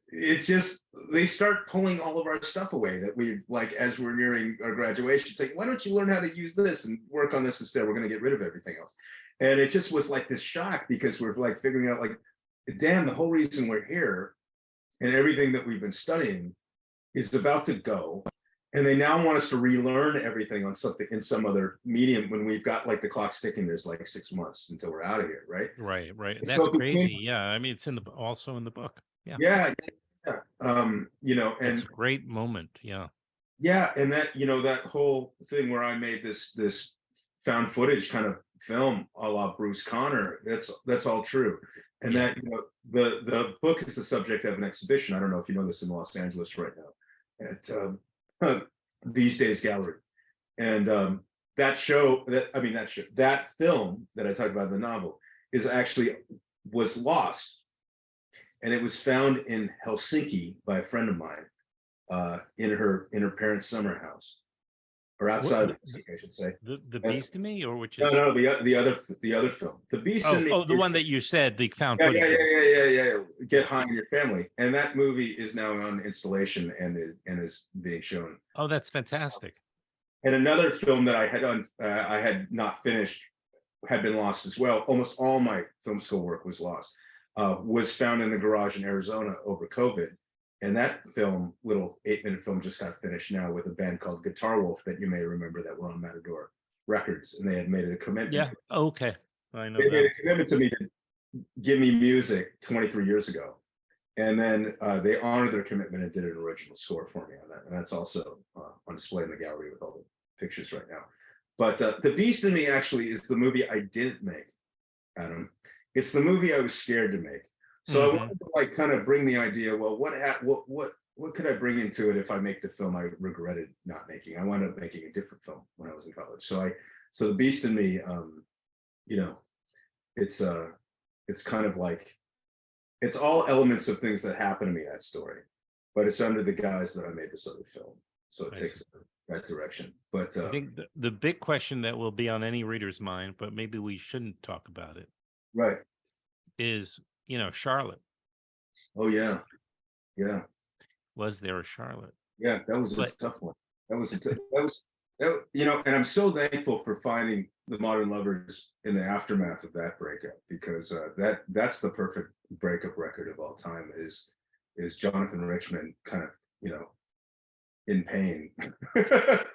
it just, they start pulling all of our stuff away that we, like, as we're nearing our graduation, saying, why don't you learn how to use this and work on this instead? We're going to get rid of everything else. And it just was like this shock, because we're like figuring out, like, damn, the whole reason we're here and everything that we've been studying is about to go, and they now want us to relearn everything on something in some other medium, when we've got, like, the clock's ticking. There's like 6 months until we're out of here, right? Right. Right. And so That's it became, crazy. Yeah. I mean, it's also in the book. Yeah. yeah, yeah, you know, It's and a great moment. Yeah. yeah, and that, you know, that whole thing where I made this found footage kind of film a la Bruce Conner, that's all true. And Yeah. that, you know, the book is the subject of an exhibition. I don't know if you know this, in Los Angeles right now, at These Days Gallery. And that show, that film that I talked about in the novel is actually, was lost, and it was found in Helsinki by a friend of mine, in her parents' summer house, or What, outside of Helsinki, I should say. the Uh, Beast in Me, or which no, is? no, the other film, The Beast in Me, Oh, the is, one that you said, the found yeah, yeah, footage yeah, one. yeah, yeah, yeah. Get High on Your Family, and that movie is now on installation and is being shown. Oh, that's fantastic. And another film that I had not finished, had been lost as well. Almost all my film school work was lost. Was found in a garage in Arizona over COVID. And that film, little 8-minute film, just got finished now with a band called Guitar Wolf that you may remember, that were on Matador. Records, and they had made it a commitment. Yeah. Okay. I know They made them. a commitment to me to give me music 23 years ago. And then they honored their commitment and did an original score for me on that. And that's also on display in the gallery with all the pictures right now. But The Beast in Me actually is the movie I didn't make, Adam. It's the movie I was scared to make. So I wanted to like kind of bring the idea, well, what could I bring into it if I make the film I regretted not making? I wound up making a different film when I was in college. So The Beast in Me, you know, it's kind of like, it's all elements of things that happen to me, that story, but it's under the guise that I made this other film. So it takes that direction. But I think the big question that will be on any reader's mind, but maybe we shouldn't talk about it, right. is, Charlotte. Oh yeah. Yeah. Was there a Charlotte? Yeah. That was a But tough one. That was and I'm so thankful for finding the Modern Lovers in the aftermath of that breakup, because that's the perfect breakup record of all time, is Jonathan Richman kind of, in pain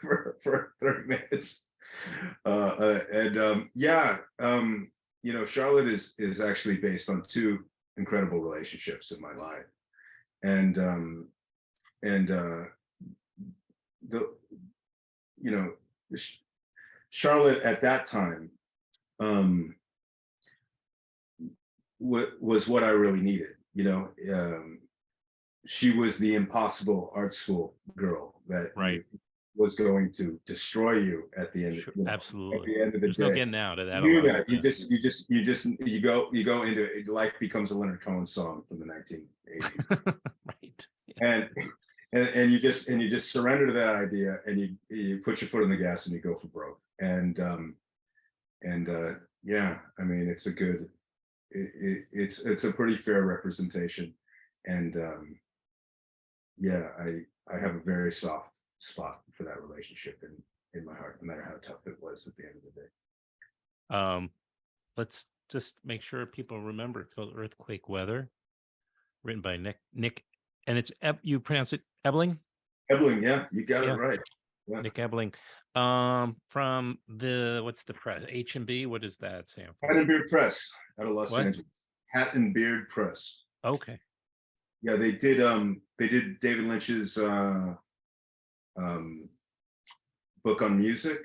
for 30 minutes. Charlotte is actually based on two incredible relationships in my life. And Charlotte at that time was what I really needed. She was the impossible art school girl that was going to destroy you at the end. Absolutely. At the end of the There's day. no getting out of that. You knew that. You go into it. Life becomes a Leonard Cohen song from the 1980s. Right. Yeah. And you just surrender to that idea, and you put your foot on the gas and you go for broke. And I mean, it's a good, it's a pretty fair representation. And I have a very soft spot for that relationship in my heart, no matter how tough it was at the end of the day. Let's just make sure people remember it's called Earthquake Weather, written by Nick, and it's you pronounce it Ebeling? Ebeling, yeah, you got it right. Yeah. Nick Ebeling. From what's the press? H&B, what does that stand for? Hat and Beard Press out of Los Angeles. Hat and Beard Press. Okay. Yeah, they did David Lynch's book on music.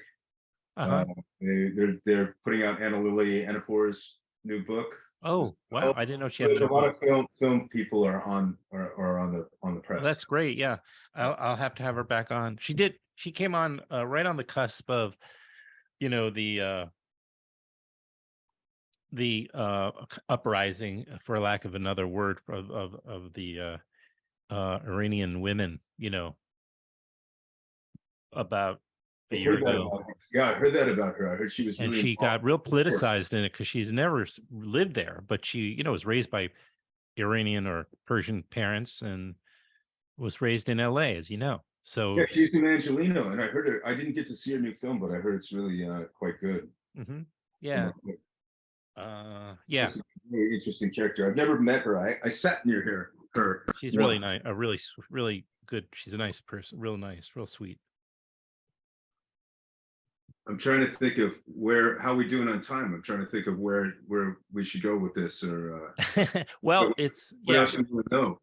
They're putting out Anna Lily Anapor's new book. Oh wow! I didn't know she had a lot of film people are on the press. Well, that's great. Yeah, I'll have to have her back on. She came on right on the cusp of, the uprising, for lack of another word, of the Iranian women. About a year ago. Yeah, I heard that about her. I heard she was and really she got real politicized in it because she's never lived there, but she, was raised by Iranian or Persian parents and was raised in LA, as you know. So yeah, she's an Angelino, and I heard her. I didn't get to see her new film, but I heard it's really quite good. Mm-hmm. Yeah. Yeah. She's a really interesting character. I've never met her. I sat near her. She's really nice. Really good. She's a nice person. Real nice. Real sweet. I'm trying to think of how we doing on time. I'm trying to think of where we should go with this, or well, what else you want to know?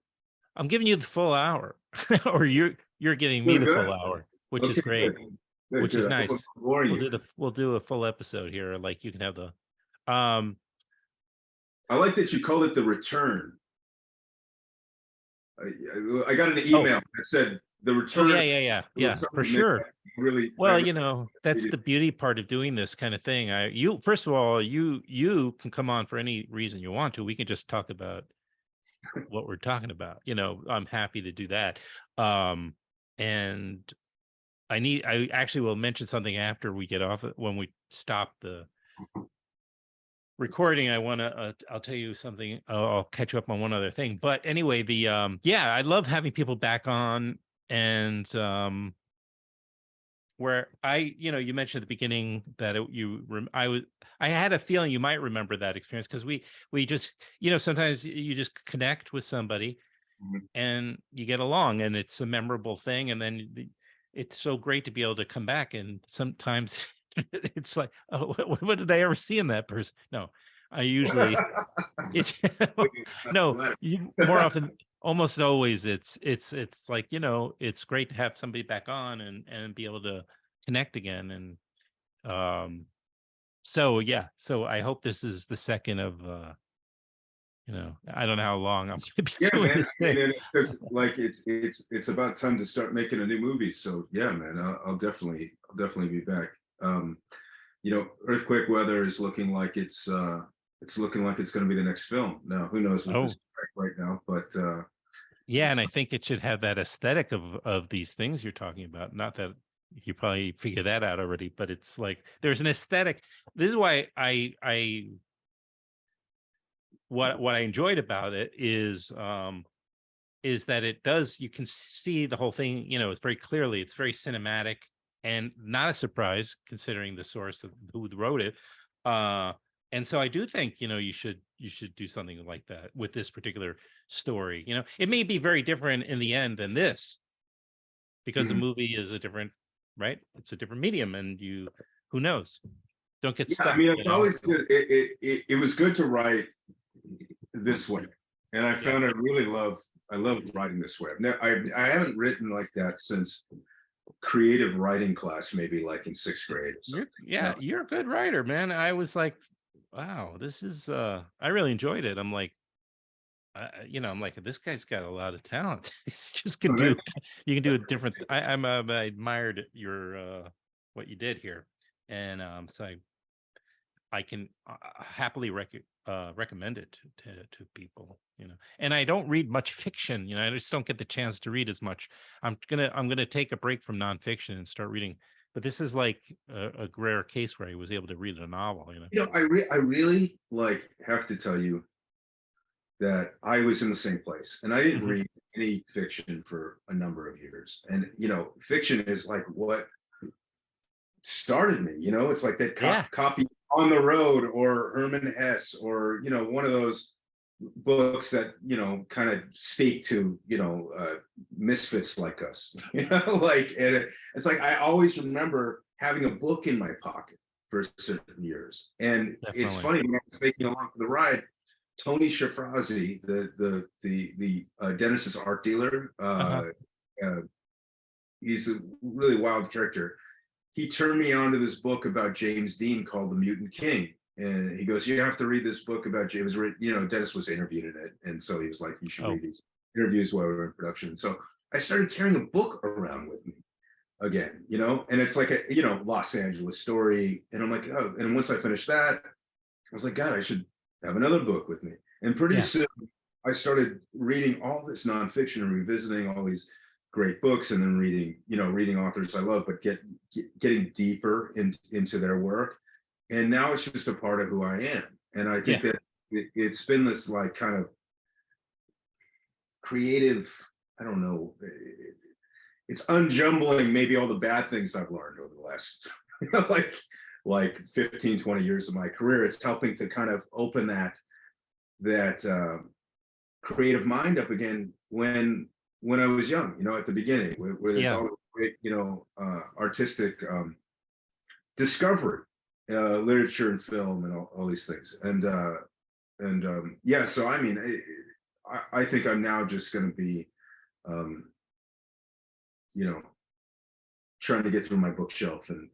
I'm giving you the full hour, or you're giving me the full hour, which is great. Good, which is nice. We'll do a full episode here. Like you can have the. I like that you called it The Return. I got an email that said The Return. Oh, yeah, for sure. Really well, that's the beauty part of doing this kind of thing. First of all, you can come on for any reason you want to. We can just talk about what we're talking about. I'm happy to do that. And I actually will mention something after we get off, when we stop the recording. I'll tell you something. I'll catch you up on one other thing. But anyway, I love having people back on, and where you mentioned at the beginning that I had a feeling you might remember that experience, because we just, sometimes you just connect with somebody and you get along, and it's a memorable thing. And then it's so great to be able to come back, and sometimes it's like, oh, what did I ever see in that person? No, I usually it's no, you more often, almost always it's like, it's great to have somebody back on and be able to connect again. And so yeah, so I hope this is the second of I don't know how long I'm gonna be Yeah, doing man. this thing. Because like it's about time to start making a new movie. So yeah, man, I'll definitely be back. Um, Earthquake Weather is looking like it's looking like it's going to be the next film. Now, who knows with this Oh, right now, but yeah, and I think it should have that aesthetic of these things you're talking about. Not that you probably figure that out already, but it's like there's an aesthetic. This is why I what I enjoyed about it is that it does, you can see the whole thing, it's very clearly, it's very cinematic, and not a surprise considering the source of who wrote it. And so I do think, you should do something like that with this particular story. It may be very different in the end than this, because the mhm. movie is a different, right? It's a different medium, and who knows? Don't get Yeah, I stuck, mean, it's always good. It was good to write this way, and I Yeah. found I love writing this way. I haven't written like that since creative writing class, maybe like in sixth grade or something. You're a good writer, man. I was like, wow, this is I really enjoyed it. I'm like, I'm like, this guy's got a lot of talent. He's just can Oh, do, man. you can do a different. I admired your what you did here, and so I can happily recommend it to people. And I don't read much fiction. I just don't get the chance to read as much. I'm gonna take a break from nonfiction and start reading. But this is like a rare case where I was able to read a novel. I really like have to tell you that I was in the same place, and I didn't Mhm. read any fiction for a number of years. And fiction is like what started me. It's like that Yeah, copy On the Road or Herman Hesse or one of those books that kind of speak to misfits like us. Like, and it's like I always remember having a book in my pocket for certain years. And it's definitely. funny, when I was taking along for the ride, Tony Shafrazi, the dentist's art dealer, Uh-huh. uh, he's a really wild character. He turned me on to this book about James Dean called The Mutant King. And he goes, you have to read this book about James. Dennis was interviewed in it. And so he was like, you should Oh, read these interviews while we were in production. So I started carrying a book around with me again, and it's like a, Los Angeles story. And I'm like, oh, and once I finished that, I was like, God, I should have another book with me. And pretty yeah, soon I started reading all this nonfiction and revisiting all these great books, and then reading authors I love, but getting deeper into their work. And now it's just a part of who I am. And I think yeah, that it's been this like kind of creative, I don't know, it's unjumbling maybe all the bad things I've learned over the last like 15, 20 years of my career. It's helping to kind of open that creative mind up again when I was young, at the beginning, where there's yeah. all this great, artistic discovery, literature and film and all these things. And yeah, so I mean, I think I'm now just going to be, um, you know, trying to get through my bookshelf and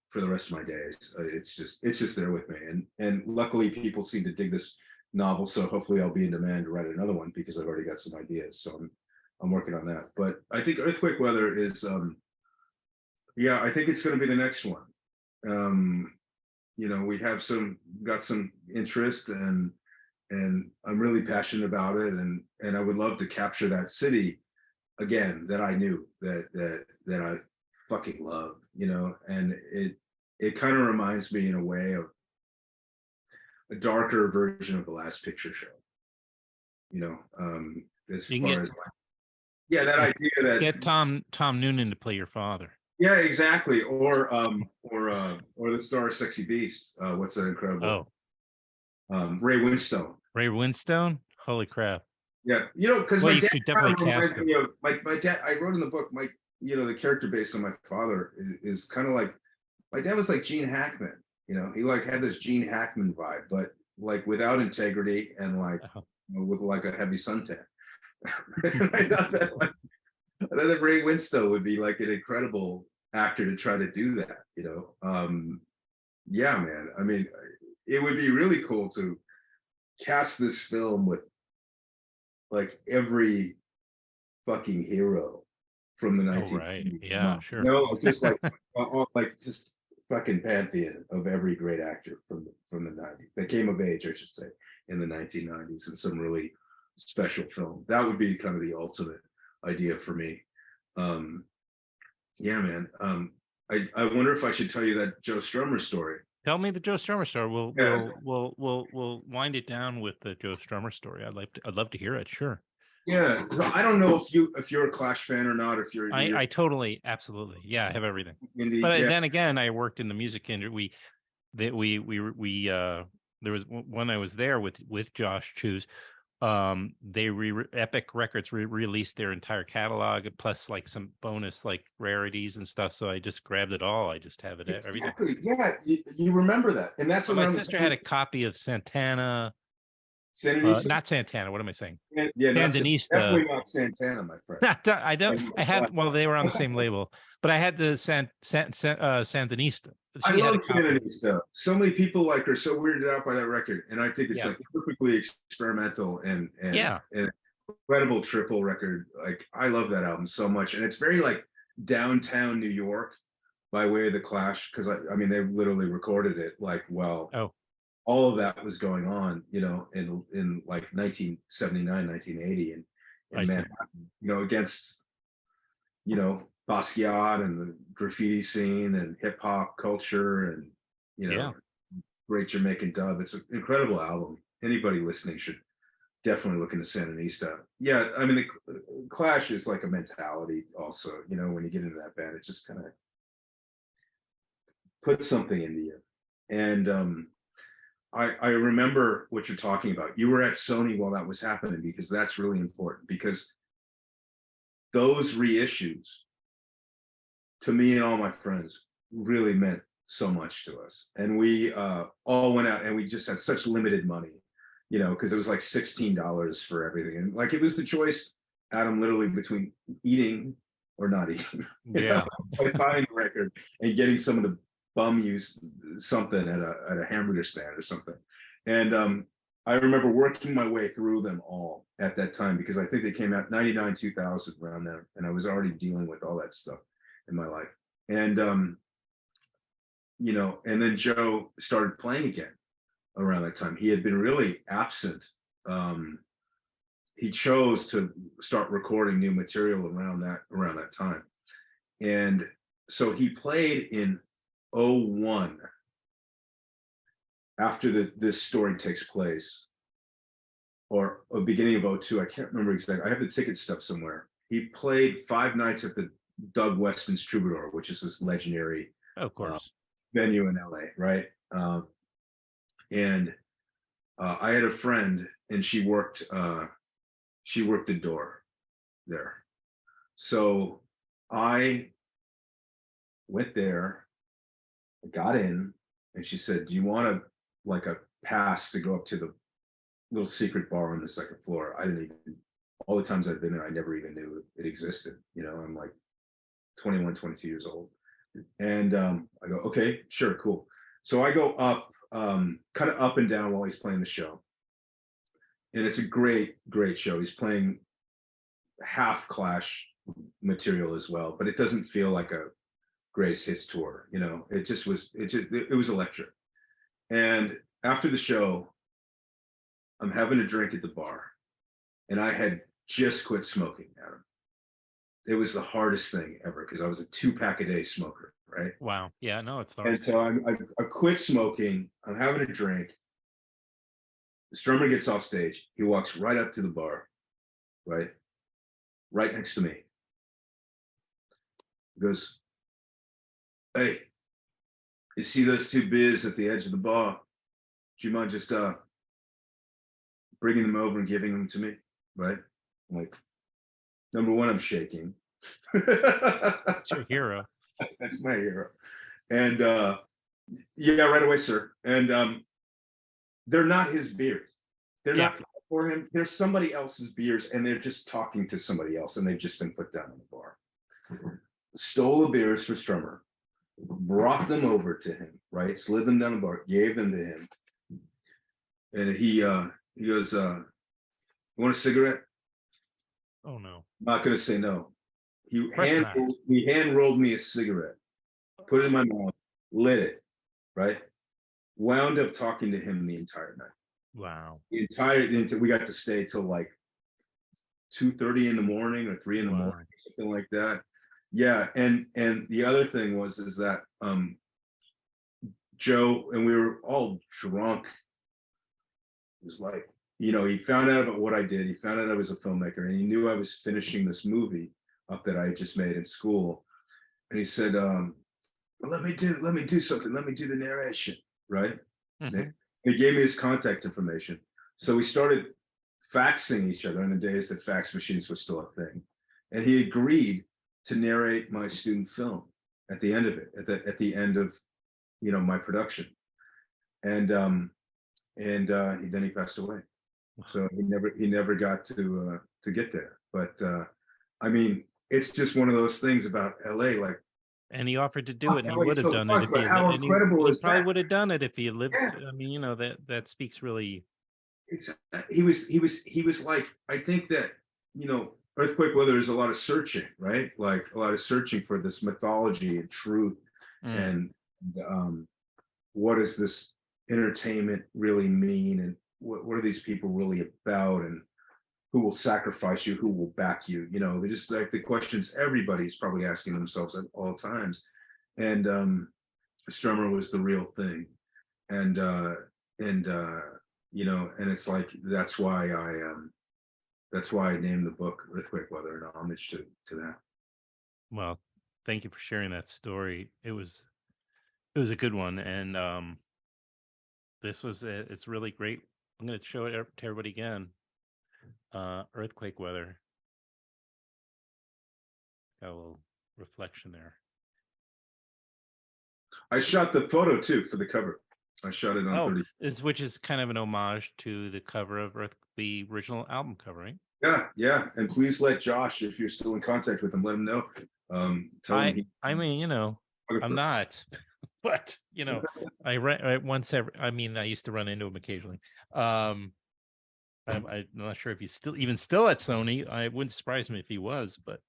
for the rest of my days. It's just there with me, and luckily people seem to dig this novel, so hopefully I'll be in demand to write another one because I've already got some ideas. So I'm working on that. But I think Earthquake Weather is yeah, I think it's going to be the next one. Um, we have got some interest, and I'm really passionate about it, and I would love to capture that city again that I knew that I fucking love, and it kind of reminds me in a way of a darker version of The Last Picture Show, as You can far as yeah, that idea that get Tom Noonan to play your father. yeah, exactly, or the star of Sexy Beast, what's that incredible Oh, Ray Winstone. Ray Winstone. Holy crap! Yeah, because Well, my you dad should kind definitely of reminds cast him. me of my dad. I wrote in the book, the character based on my father is kind of like my dad was like Gene Hackman, you know, he like had this Gene Hackman vibe, but like without integrity and like, Uh-huh. you know, with like a heavy suntan. I thought that like, I thought that Ray Winstone would be like an incredible actor to try to do that, you know. Yeah, man. I mean, it would be really cool to cast this film with like every fucking hero from the Oh, right. 1920s. Yeah, You sure. know, just like like just fucking pantheon of every great actor from the 90s that came of age, I should say, in the 1990s, and some really special film. That would be kind of the ultimate idea for me. Um, yeah, man. I wonder if I should tell you that Joe Strummer story. Tell me the Joe Strummer story. We'll Yeah, we'll we'll we'll we'll wind it down with the Joe Strummer story. I'd love to hear it. Sure. yeah. So I don't know if you're a Clash fan or not. If you're I totally, absolutely. Yeah, I have everything. indie, But yeah. then again, I worked in the music industry. There was when I was there with Josh Choose, they Epic Records released their entire catalog plus like some bonus like rarities and stuff. So I just grabbed it all. I just have it everything. Exactly. Yeah, you remember that, and that's But my around the sister time had a copy of Santana, Sandinista. not Santana. What am I saying? Yeah, not Sandinista. definitely not Santana, my friend. I don't. I had. Well, they were on the same label, but I had the Sandinista. I She had love a copy. Sandinista. So many people like are so weirded out by that record, and I think it's Yeah. like perfectly experimental and Yeah. incredible triple record. Like I love that album so much, and it's very like downtown New York by way of the Clash, because I mean they literally recorded it like well Oh, all of that was going on, you know, in like 1979, 1980, and I in see. Manhattan, you know, against, you know, Basquiat and the graffiti scene and hip hop culture and, you Yeah. know, great Jamaican dub. It's an incredible album. Anybody listening should definitely look into Sandinista. Yeah, I mean, the Clash is like a mentality also, you know, when you get into that band, it just kind of puts something into you. And I remember what you're talking about. You were at Sony while that was happening, because that's really important, because those reissues to me and all my friends really meant so much to us. And we all went out and we just had such limited money, you know, because it was like $16 for everything. And like it was the choice, Adam, literally between eating or not eating, you know, Yeah. like buying a record and getting someone to bum you something at a hamburger stand or something. And I remember working my way through them all at that time, because I think they came out 99, 2000 around there. And I was already dealing with all that stuff in my life. And you know, and then Joe started playing again around that time. He had been really absent. He chose to start recording new material around that time. And so he played in 01 after this story takes place, or a beginning of 02. I can't remember exactly. I have the ticket stuff somewhere. He played 5 nights at the Doug Weston's Troubadour, which is this legendary Of course. venue in LA, right? And I had a friend, and she worked the door there. So I went there, got in, and she said, "Do you want a pass to go up to the little secret bar on the second floor?" I didn't even. All the times I've been there, I never even knew it existed. You know, I'm like 21, 22 years old. And I go, okay, sure, cool. So I go up, kind of up and down while he's playing the show. And it's a great, great show. He's playing half Clash material as well, but it doesn't feel like a greatest hits tour. You know, it was electric. And after the show, I'm having a drink at the bar, and I had just quit smoking, Adam. It was the hardest thing ever, because I was a 2-pack a day smoker, right? Wow. Yeah. No, it's And hard. so I quit smoking. I'm having a drink. The drummer gets off stage. He walks right up to the bar, right next to me. He goes, "Hey, you see those 2 beers at the edge of the bar? Do you mind just bringing them over and giving them to me?" Right? I'm like, number one, I'm shaking. It's your hero. That's my hero. And yeah, right away, sir. And they're not his beers. They're Yeah. not for him. They're somebody else's beers, and they're just talking to somebody else, and they've just been put down in the bar. Stole the beers for Strummer, brought them over to him, right? Slid them down the bar, gave them to him. And he goes, you want a cigarette? Oh no. I'm not gonna say no. He course not. hand rolled me a cigarette, put it in my mouth, lit it, right? Wound up talking to him the entire night. Wow. We got to stay till like 2:30 in the morning or 3 in the Wow. morning, or something like that. Yeah, and the other thing is that Joe, and we were all drunk. It was like, you know, he found out about what I did. He found out I was a filmmaker, and he knew I was finishing this movie up that I had just made in school. And he said, let me do something. Let me do the narration, right? Mhm. He gave me his contact information. So we started faxing each other in the days that fax machines were still a thing. And he agreed to narrate my student film at the end of it, at the end of, you know, my production. And then he passed away. So he never got to get there. But I mean, it's just one of those things about LA, like, And he offered to do it, and he LA would have so done fucked, it if but he how and incredible he is probably that? would have done it if he had lived. Yeah. I mean, you know, that speaks really. He was like, I think that, you know, Earthquake Weather is a lot of searching, right? Like a lot of searching for this mythology and truth, and what does this entertainment really mean, and what are these people really about, and who will sacrifice you, who will back you, you know? They're just like the questions everybody's probably asking themselves at all times. And Strummer was the real thing. And you know, and it's like that's why I named the book Earthquake Weather in homage to that. Well, thank you for sharing that story. It was a good one, and it's really great. I'm going to show it to everybody again. Earthquake Weather. Got a little reflection there. I shot the photo too for the cover. I shot it on 30. Which is kind of an homage to the cover of the original album cover, right? Yeah. And please let Josh, if you're still in contact with him, let him know. Tell him I mean, you know, I'm not, but you know, I used to run into him occasionally. I'm not sure if he's still at Sony. I wouldn't surprise me if he was, but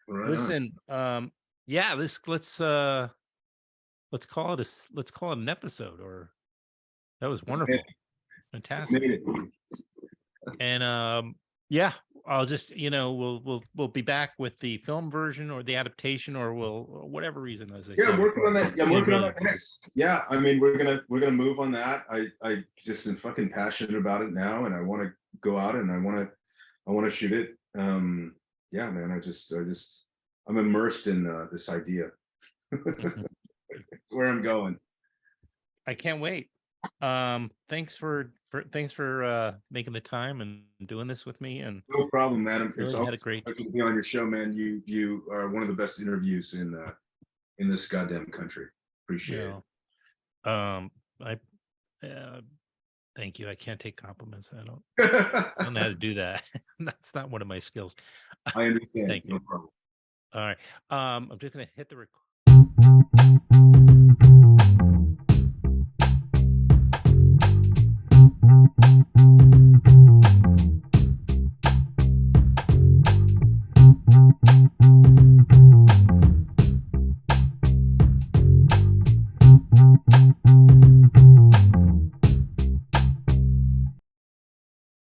right listen, yeah, let's call it an episode. Or that was wonderful. Fantastic. And yeah, I'll just, you know, we'll be back with the film version or the adaptation, or whatever reason, as I yeah, said. working on that. Yeah, I'm working on that next. Yeah, I mean, we're gonna move on that. I just am fucking passionate about it now, and I want to go out and I want to shoot it. Yeah, man, I'm immersed in this idea. Where I'm going. I can't wait. Thanks for making the time and doing this with me. And no problem, Adam. Really it's always great to be on your show, man. You are one of the best interviews in this goddamn country. Appreciate it. Thank you. I can't take compliments. I don't know how to do that. That's not one of my skills. I understand. Thank you. No problem. All right. I'm just gonna hit the record.